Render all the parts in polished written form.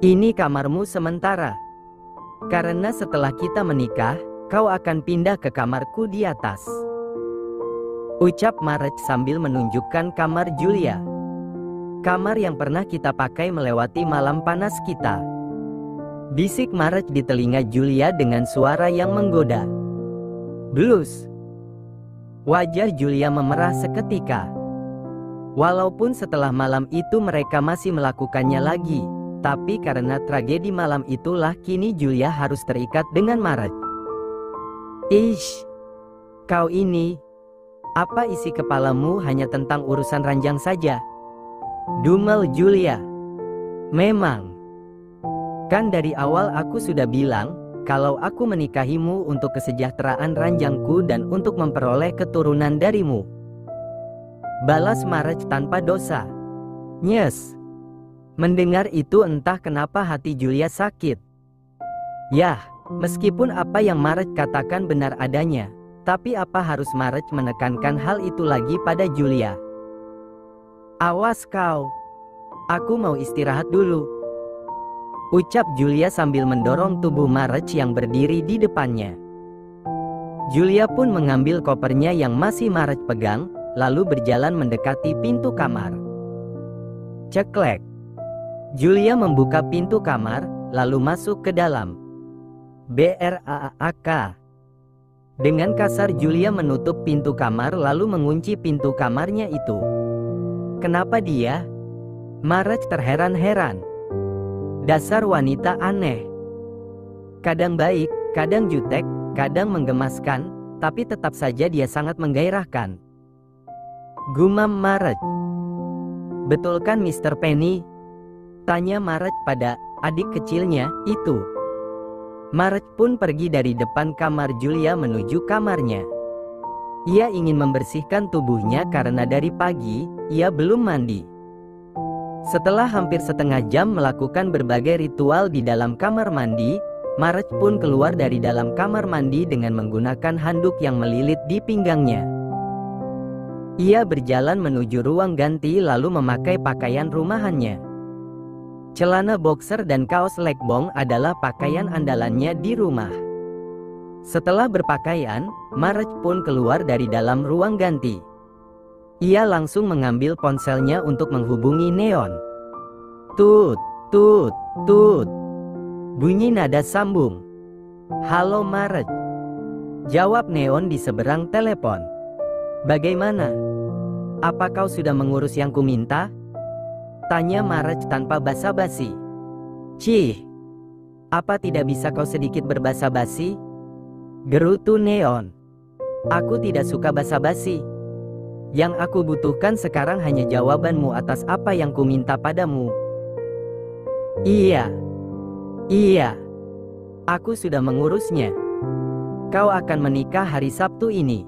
Ini kamarmu sementara. Karena setelah kita menikah, kau akan pindah ke kamarku di atas. Ucap Marge sambil menunjukkan kamar Julia. Kamar yang pernah kita pakai melewati malam panas kita. Bisik Marge di telinga Julia dengan suara yang menggoda. Blues. Wajah Julia memerah seketika. Walaupun setelah malam itu mereka masih melakukannya lagi, tapi karena tragedi malam itulah kini Julia harus terikat dengan Marge. Ish, kau ini, apa isi kepalamu hanya tentang urusan ranjang saja? Dumel Julia. Memang. Kan dari awal aku sudah bilang, kalau aku menikahimu untuk kesejahteraan ranjangku dan untuk memperoleh keturunan darimu. Balas Marge tanpa dosa. Nyes. Mendengar itu entah kenapa hati Julia sakit. Yah, meskipun apa yang Marge katakan benar adanya, tapi apa harus Marge menekankan hal itu lagi pada Julia? Awas kau. Aku mau istirahat dulu. Ucap Julia sambil mendorong tubuh Marge yang berdiri di depannya. Julia pun mengambil kopernya yang masih Marge pegang, lalu berjalan mendekati pintu kamar. Ceklek. Julia membuka pintu kamar, lalu masuk ke dalam. Braak. Dengan kasar Julia menutup pintu kamar lalu mengunci pintu kamarnya itu. Kenapa dia? Marge terheran-heran. Dasar wanita aneh. Kadang baik, kadang jutek, kadang menggemaskan, tapi tetap saja dia sangat menggairahkan. Gumam Marge. Betul kan Mr. Penny? Tanya Marge pada adik kecilnya itu. Marge pun pergi dari depan kamar Julia menuju kamarnya. Ia ingin membersihkan tubuhnya karena dari pagi, ia belum mandi. Setelah hampir setengah jam melakukan berbagai ritual di dalam kamar mandi, Marge pun keluar dari dalam kamar mandi dengan menggunakan handuk yang melilit di pinggangnya. Ia berjalan menuju ruang ganti lalu memakai pakaian rumahannya. Celana boxer dan kaos legbong adalah pakaian andalannya di rumah. Setelah berpakaian, Marge pun keluar dari dalam ruang ganti. Ia langsung mengambil ponselnya untuk menghubungi Neon. Tut, tut, tut. Bunyi nada sambung. Halo Marge. Jawab Neon di seberang telepon. Bagaimana? Apa kau sudah mengurus yang kuminta? Tanya Marge tanpa basa-basi. Cih, apa tidak bisa kau sedikit berbasa-basi? Gerutu Neon. Aku tidak suka basa-basi. Yang aku butuhkan sekarang hanya jawabanmu atas apa yang kuminta padamu. Iya. Iya. Aku sudah mengurusnya. Kau akan menikah hari Sabtu ini.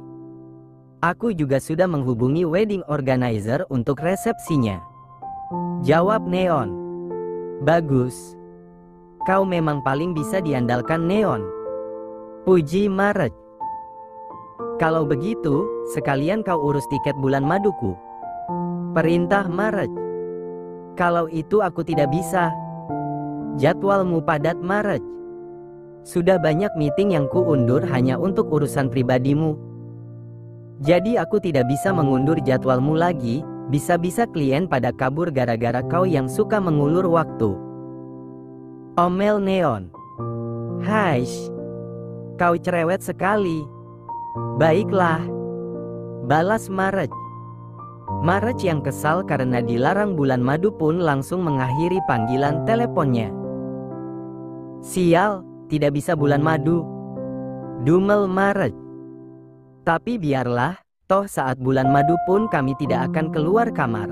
Aku juga sudah menghubungi wedding organizer untuk resepsinya. Jawab Neon. Bagus. Kau memang paling bisa diandalkan Neon. Puji Marge. Kalau begitu, sekalian kau urus tiket bulan maduku. Perintah Marge. Kalau itu aku tidak bisa. Jadwalmu padat Marge. Sudah banyak meeting yang kuundur hanya untuk urusan pribadimu. Jadi aku tidak bisa mengundur jadwalmu lagi. Bisa-bisa klien pada kabur gara-gara kau yang suka mengulur waktu. Omel Neon. Haish. Kau cerewet sekali. Baiklah. Balas Marge. Marge yang kesal karena dilarang bulan madu pun langsung mengakhiri panggilan teleponnya. Sial, tidak bisa bulan madu. Dumel Marge. Tapi biarlah, toh saat bulan madu pun kami tidak akan keluar kamar.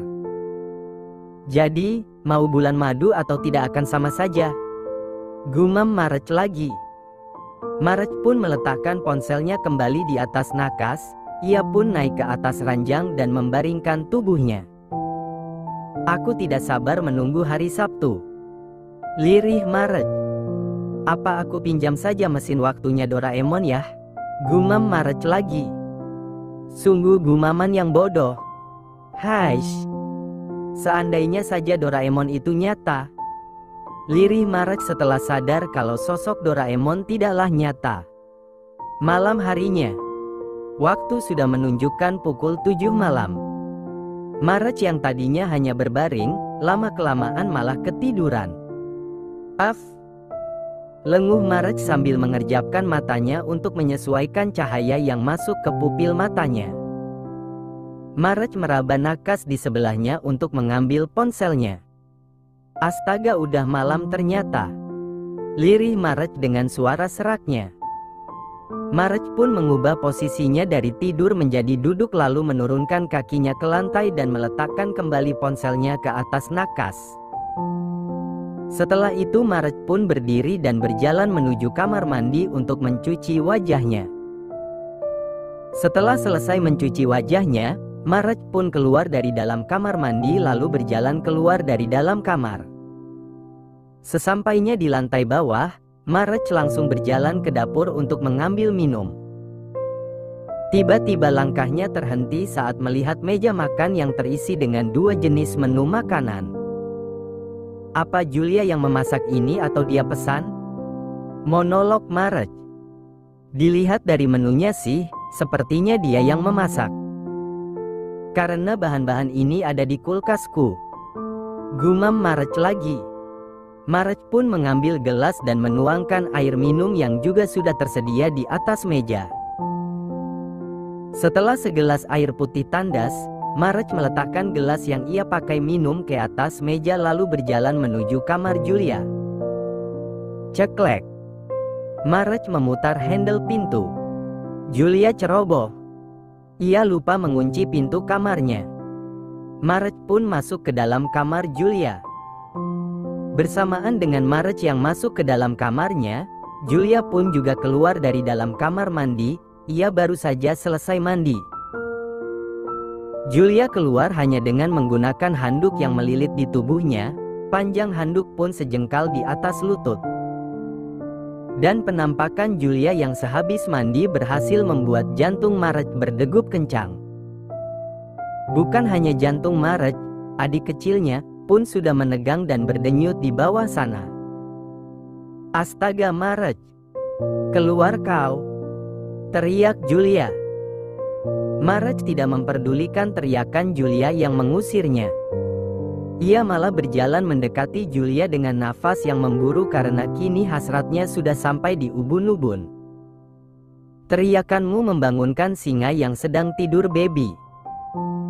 Jadi, mau bulan madu atau tidak akan sama saja. Gumam Marge lagi. Marge pun meletakkan ponselnya kembali di atas nakas. Ia pun naik ke atas ranjang dan membaringkan tubuhnya. Aku tidak sabar menunggu hari Sabtu. Lirih Marge. Apa aku pinjam saja mesin waktunya Doraemon ya? Gumam Marge lagi. Sungguh gumaman yang bodoh. Haish. Seandainya saja Doraemon itu nyata. Lirih Marach setelah sadar kalau sosok Doraemon tidaklah nyata. Malam harinya. Waktu sudah menunjukkan pukul 7 malam. Marach yang tadinya hanya berbaring, lama-kelamaan malah ketiduran. Lenguh Marach sambil mengerjapkan matanya untuk menyesuaikan cahaya yang masuk ke pupil matanya. Marach meraba nakas di sebelahnya untuk mengambil ponselnya. Astaga, udah malam ternyata. Lirih Marach dengan suara seraknya. Marach pun mengubah posisinya dari tidur menjadi duduk lalu menurunkan kakinya ke lantai dan meletakkan kembali ponselnya ke atas nakas. Setelah itu Marach pun berdiri dan berjalan menuju kamar mandi untuk mencuci wajahnya. Setelah selesai mencuci wajahnya, Marach pun keluar dari dalam kamar mandi lalu berjalan keluar dari dalam kamar. Sesampainya di lantai bawah, Marach langsung berjalan ke dapur untuk mengambil minum. Tiba-tiba langkahnya terhenti saat melihat meja makan yang terisi dengan 2 jenis menu makanan. Apa Julia yang memasak ini atau dia pesan? Monolog Marach. Dilihat dari menunya sih, sepertinya dia yang memasak. Karena bahan-bahan ini ada di kulkasku. Gumam Marach lagi. Marach pun mengambil gelas dan menuangkan air minum yang juga sudah tersedia di atas meja. Setelah segelas air putih tandas, Marach meletakkan gelas yang ia pakai minum ke atas meja lalu berjalan menuju kamar Julia. Ceklek. Marach memutar handle pintu. Julia ceroboh. Ia lupa mengunci pintu kamarnya. Marach pun masuk ke dalam kamar Julia. Bersamaan dengan Marach yang masuk ke dalam kamarnya, Julia pun juga keluar dari dalam kamar mandi. Ia baru saja selesai mandi. Julia keluar hanya dengan menggunakan handuk yang melilit di tubuhnya, panjang handuk pun sejengkal di atas lutut. Dan penampakan Julia yang sehabis mandi berhasil membuat jantung Marach berdegup kencang. Bukan hanya jantung Marach, adik kecilnya pun sudah menegang dan berdenyut di bawah sana. Astaga Marach, keluar kau! Teriak Julia. Marach tidak memperdulikan teriakan Julia yang mengusirnya. Ia malah berjalan mendekati Julia dengan nafas yang memburu karena kini hasratnya sudah sampai di ubun-ubun. Teriakanmu membangunkan singa yang sedang tidur baby,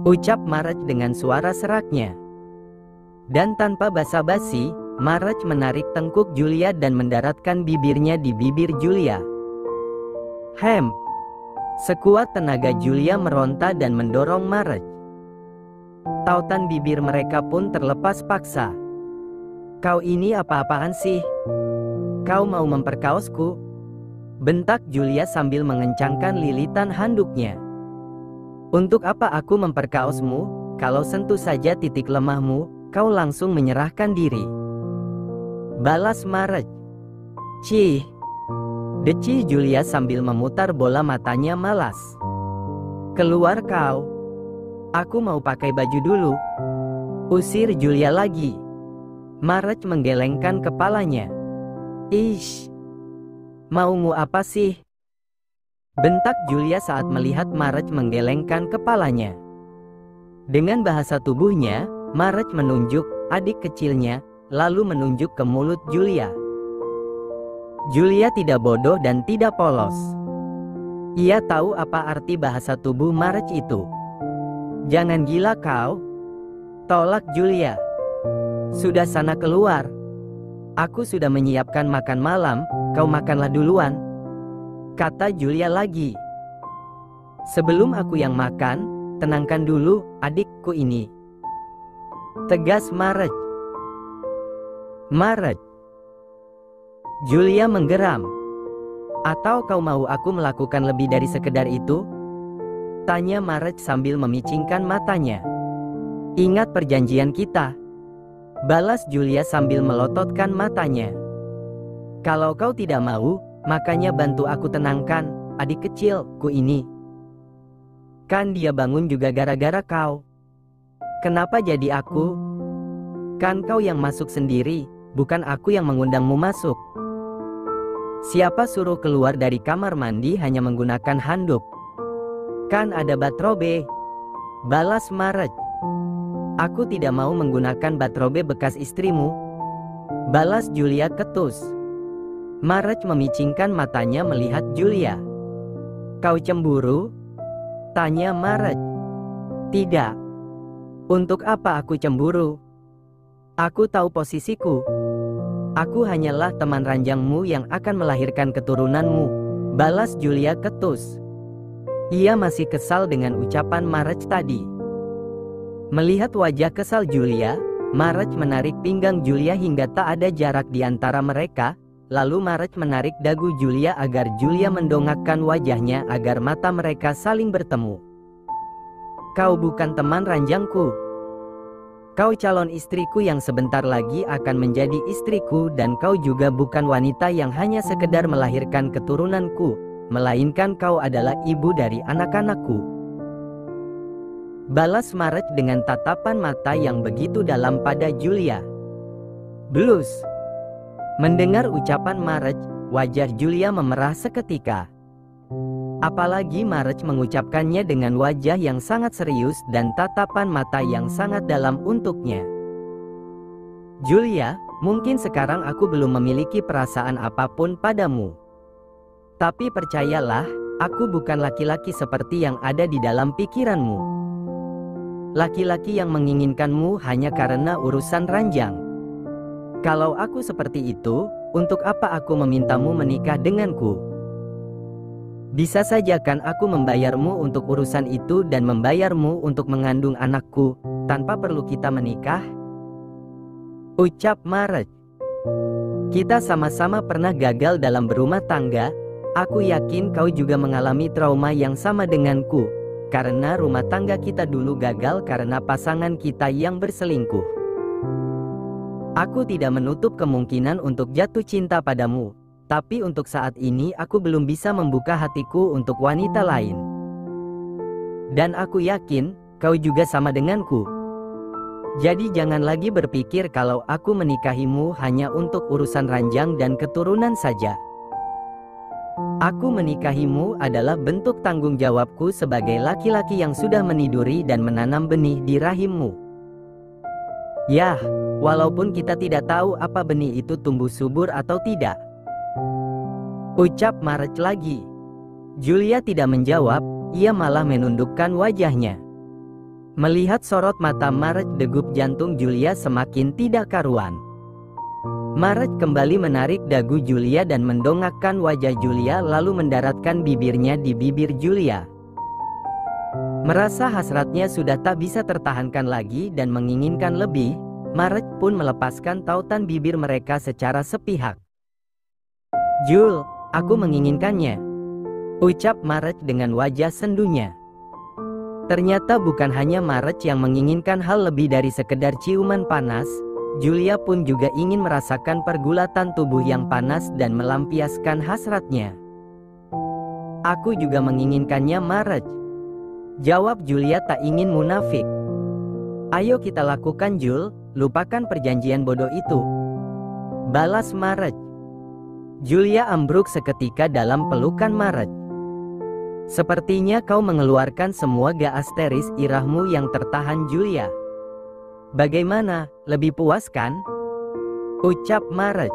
ucap Marach dengan suara seraknya. Dan tanpa basa-basi, Marach menarik tengkuk Julia dan mendaratkan bibirnya di bibir Julia. Hem! Sekuat tenaga Julia meronta dan mendorong Marach. Tautan bibir mereka pun terlepas paksa. Kau ini apa-apaan sih? Kau mau memperkaosku? Bentak Julia sambil mengencangkan lilitan handuknya. Untuk apa aku memperkaosmu? Kalau sentuh saja titik lemahmu, kau langsung menyerahkan diri. Balas Marach. Cih! Decih Julia sambil memutar bola matanya malas. Keluar kau. Aku mau pakai baju dulu. Usir Julia lagi. Marach menggelengkan kepalanya. Ish. Maumu apa sih? Bentak Julia saat melihat Marach menggelengkan kepalanya. Dengan bahasa tubuhnya, Marach menunjuk adik kecilnya, lalu menunjuk ke mulut Julia. Julia tidak bodoh dan tidak polos. Ia tahu apa arti bahasa tubuh Marach itu. Jangan gila kau. Tolak Julia. Sudah sana keluar. Aku sudah menyiapkan makan malam, kau makanlah duluan. Kata Julia lagi. Sebelum aku yang makan, tenangkan dulu adikku ini. Tegas Marach. Marach. Julia menggeram. Atau kau mau aku melakukan lebih dari sekedar itu? Tanya Marach sambil memicingkan matanya. Ingat perjanjian kita. Balas Julia sambil melototkan matanya. Kalau kau tidak mau, makanya bantu aku tenangkan adik kecilku ini. Kan dia bangun juga gara-gara kau. Kenapa jadi aku? Kan kau yang masuk sendiri, bukan aku yang mengundangmu masuk. Siapa suruh keluar dari kamar mandi hanya menggunakan handuk? Kan ada batrobe, balas Marge. Aku tidak mau menggunakan batrobe bekas istrimu, balas Julia ketus. Marge memicingkan matanya melihat Julia. Kau cemburu? Tanya Marge. Tidak. Untuk apa aku cemburu? Aku tahu posisiku. Aku hanyalah teman ranjangmu yang akan melahirkan keturunanmu, balas Julia ketus. Ia masih kesal dengan ucapan Marge tadi. Melihat wajah kesal Julia, Marge menarik pinggang Julia hingga tak ada jarak di antara mereka. Lalu Marge menarik dagu Julia agar Julia mendongakkan wajahnya agar mata mereka saling bertemu. Kau bukan teman ranjangku. Kau calon istriku yang sebentar lagi akan menjadi istriku, dan kau juga bukan wanita yang hanya sekedar melahirkan keturunanku, melainkan kau adalah ibu dari anak-anakku. Balas Marge dengan tatapan mata yang begitu dalam pada Julia. Blus. Mendengar ucapan Marge, wajah Julia memerah seketika. Apalagi Marge mengucapkannya dengan wajah yang sangat serius dan tatapan mata yang sangat dalam untuknya. Julia, mungkin sekarang aku belum memiliki perasaan apapun padamu. Tapi percayalah, aku bukan laki-laki seperti yang ada di dalam pikiranmu. Laki-laki yang menginginkanmu hanya karena urusan ranjang. Kalau aku seperti itu, untuk apa aku memintamu menikah denganku? Bisa saja kan aku membayarmu untuk urusan itu dan membayarmu untuk mengandung anakku, tanpa perlu kita menikah? Ucap Marge. Kita sama-sama pernah gagal dalam berumah tangga. Aku yakin kau juga mengalami trauma yang sama denganku, karena rumah tangga kita dulu gagal karena pasangan kita yang berselingkuh. Aku tidak menutup kemungkinan untuk jatuh cinta padamu. Tapi untuk saat ini aku belum bisa membuka hatiku untuk wanita lain. Dan aku yakin, kau juga sama denganku. Jadi jangan lagi berpikir kalau aku menikahimu hanya untuk urusan ranjang dan keturunan saja. Aku menikahimu adalah bentuk tanggung jawabku sebagai laki-laki yang sudah meniduri dan menanam benih di rahimmu. Yah, walaupun kita tidak tahu apa benih itu tumbuh subur atau tidak. Ucap Marge lagi. Julia tidak menjawab, ia malah menundukkan wajahnya. Melihat sorot mata Marge, degup jantung Julia semakin tidak karuan. Marge kembali menarik dagu Julia dan mendongakkan wajah Julia lalu mendaratkan bibirnya di bibir Julia. Merasa hasratnya sudah tak bisa tertahankan lagi dan menginginkan lebih, Marge pun melepaskan tautan bibir mereka secara sepihak. Jul, aku menginginkannya, ucap Marge dengan wajah sendunya. Ternyata bukan hanya Marge yang menginginkan hal lebih dari sekedar ciuman panas, Julia pun juga ingin merasakan pergulatan tubuh yang panas dan melampiaskan hasratnya. Aku juga menginginkannya Marge, jawab Julia tak ingin munafik. Ayo kita lakukan Jul, lupakan perjanjian bodoh itu, balas Marge. Julia ambruk seketika dalam pelukan Marge. Sepertinya kau mengeluarkan semua gasteris irahmu yang tertahan Julia. Bagaimana, lebih puas kan? Ucap Marge.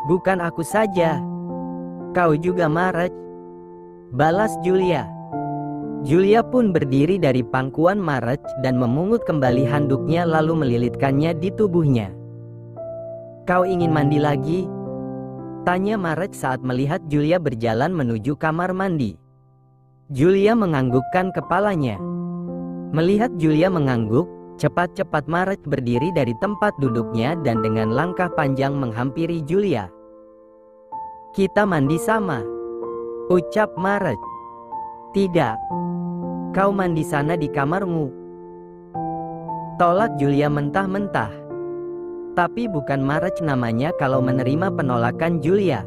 Bukan aku saja, kau juga Marge, balas Julia. Julia pun berdiri dari pangkuan Marge dan memungut kembali handuknya lalu melilitkannya di tubuhnya. Kau ingin mandi lagi? Tanya Marge saat melihat Julia berjalan menuju kamar mandi. Julia menganggukkan kepalanya. Melihat Julia mengangguk, cepat-cepat Marge berdiri dari tempat duduknya dan dengan langkah panjang menghampiri Julia. Kita mandi sama, ucap Marge. Tidak, kau mandi sana di kamarmu, tolak Julia mentah-mentah. Tapi bukan Marge namanya kalau menerima penolakan Julia.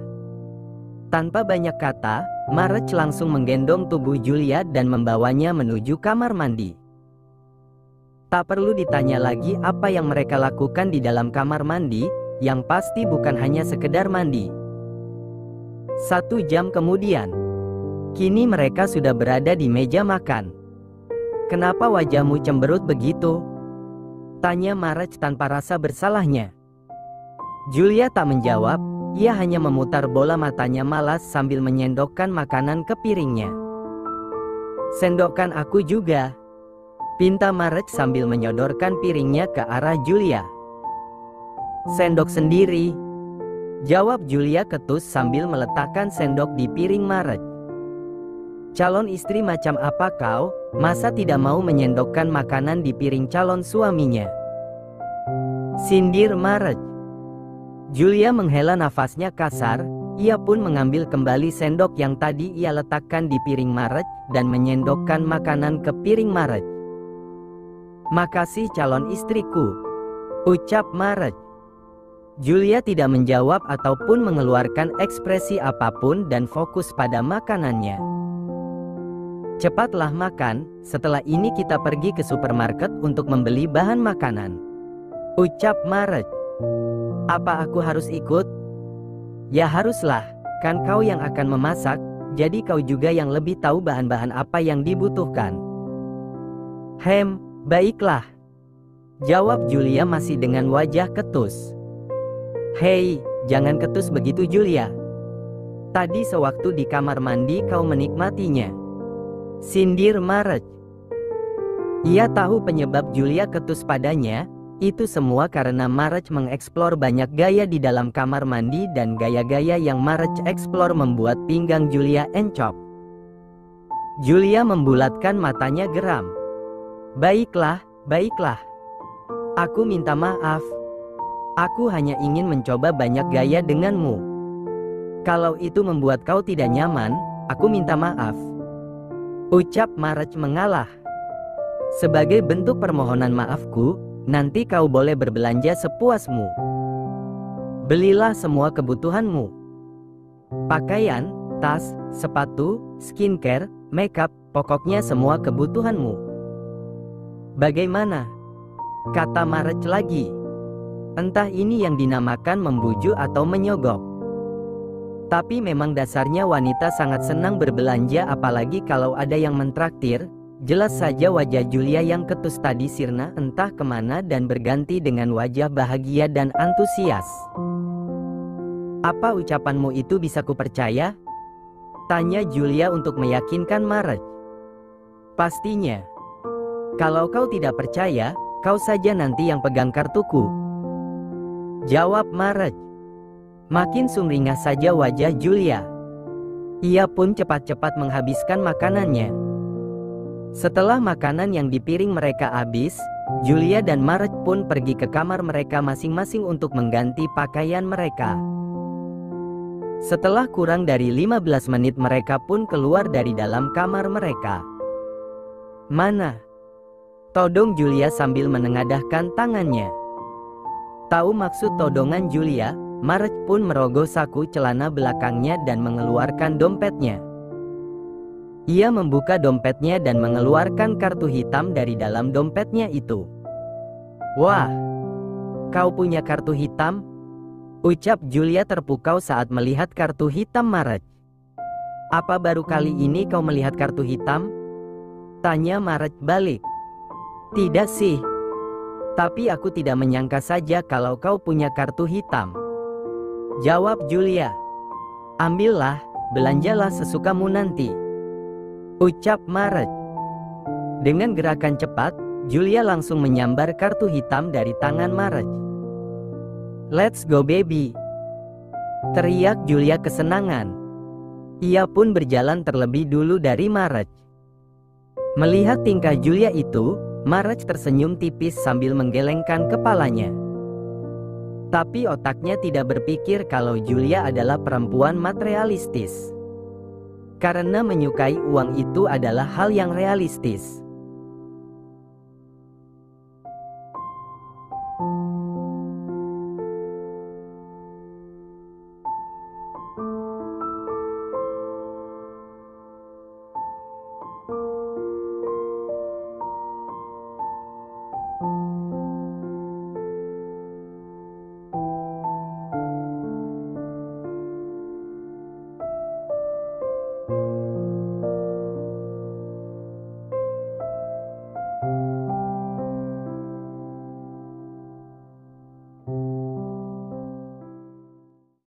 Tanpa banyak kata, Marge langsung menggendong tubuh Julia dan membawanya menuju kamar mandi. Tak perlu ditanya lagi apa yang mereka lakukan di dalam kamar mandi, yang pasti bukan hanya sekedar mandi. 1 jam kemudian, kini mereka sudah berada di meja makan. "Kenapa wajahmu cemberut begitu?" tanya Marge tanpa rasa bersalahnya. Julia tak menjawab, ia hanya memutar bola matanya malas sambil menyendokkan makanan ke piringnya. "Sendokkan aku juga," pinta Marge sambil menyodorkan piringnya ke arah Julia. "Sendok sendiri," jawab Julia ketus sambil meletakkan sendok di piring Marge. "Calon istri macam apa kau, masa tidak mau menyendokkan makanan di piring calon suaminya?" sindir Marge. Julia menghela nafasnya kasar, ia pun mengambil kembali sendok yang tadi ia letakkan di piring Marge dan menyendokkan makanan ke piring Marge. "Makasih calon istriku," ucap Marge. Julia tidak menjawab ataupun mengeluarkan ekspresi apapun dan fokus pada makanannya. "Cepatlah makan, setelah ini kita pergi ke supermarket untuk membeli bahan makanan," ucap Marge. "Apa aku harus ikut?" "Ya haruslah, kan kau yang akan memasak, jadi kau juga yang lebih tahu bahan-bahan apa yang dibutuhkan." Baiklah," jawab Julia masih dengan wajah ketus. "Hei, jangan ketus begitu Julia. Tadi sewaktu di kamar mandi kau menikmatinya," sindir Marge. Ia tahu penyebab Julia ketus padanya, itu semua karena Marge mengeksplor banyak gaya di dalam kamar mandi dan gaya-gaya yang Marge eksplor membuat pinggang Julia encok. Julia membulatkan matanya geram. Baiklah. Aku minta maaf. Aku hanya ingin mencoba banyak gaya denganmu. Kalau itu membuat kau tidak nyaman, aku minta maaf," ucap Marge mengalah. "Sebagai bentuk permohonan maafku, nanti kau boleh berbelanja sepuasmu. Belilah semua kebutuhanmu. Pakaian, tas, sepatu, skincare, makeup, pokoknya semua kebutuhanmu." "Bagaimana?" kata Marge lagi. Entah ini yang dinamakan membujuk atau menyogok. Tapi memang dasarnya wanita sangat senang berbelanja, apalagi kalau ada yang mentraktir. Jelas saja wajah Julia yang ketus tadi sirna entah kemana dan berganti dengan wajah bahagia dan antusias. "Apa ucapanmu itu bisa kupercaya?" tanya Julia untuk meyakinkan Marge. "Pastinya. Kalau kau tidak percaya, kau saja nanti yang pegang kartuku," jawab Marge. Makin sumringah saja wajah Julia. Ia pun cepat-cepat menghabiskan makanannya. Setelah makanan yang di piring mereka habis, Julia dan Marge pun pergi ke kamar mereka masing-masing untuk mengganti pakaian mereka. Setelah kurang dari 15 menit mereka pun keluar dari dalam kamar mereka. "Mana?" todong Julia sambil menengadahkan tangannya. Tahu maksud todongan Julia, Marge pun merogoh saku celana belakangnya dan mengeluarkan dompetnya. Ia membuka dompetnya dan mengeluarkan kartu hitam dari dalam dompetnya itu. "Wah, kau punya kartu hitam?" ucap Julia terpukau saat melihat kartu hitam Marge. "Apa baru kali ini kau melihat kartu hitam?" tanya Marge balik. "Tidak sih. Tapi aku tidak menyangka saja kalau kau punya kartu hitam," jawab Julia. "Ambillah, belanjalah sesukamu nanti," ucap Marge. Dengan gerakan cepat, Julia langsung menyambar kartu hitam dari tangan Marge. "Let's go baby," teriak Julia kesenangan. Ia pun berjalan terlebih dulu dari Marge. Melihat tingkah Julia itu, Marge tersenyum tipis sambil menggelengkan kepalanya. Tapi otaknya tidak berpikir kalau Julia adalah perempuan materialistis. Karena menyukai uang itu adalah hal yang realistis.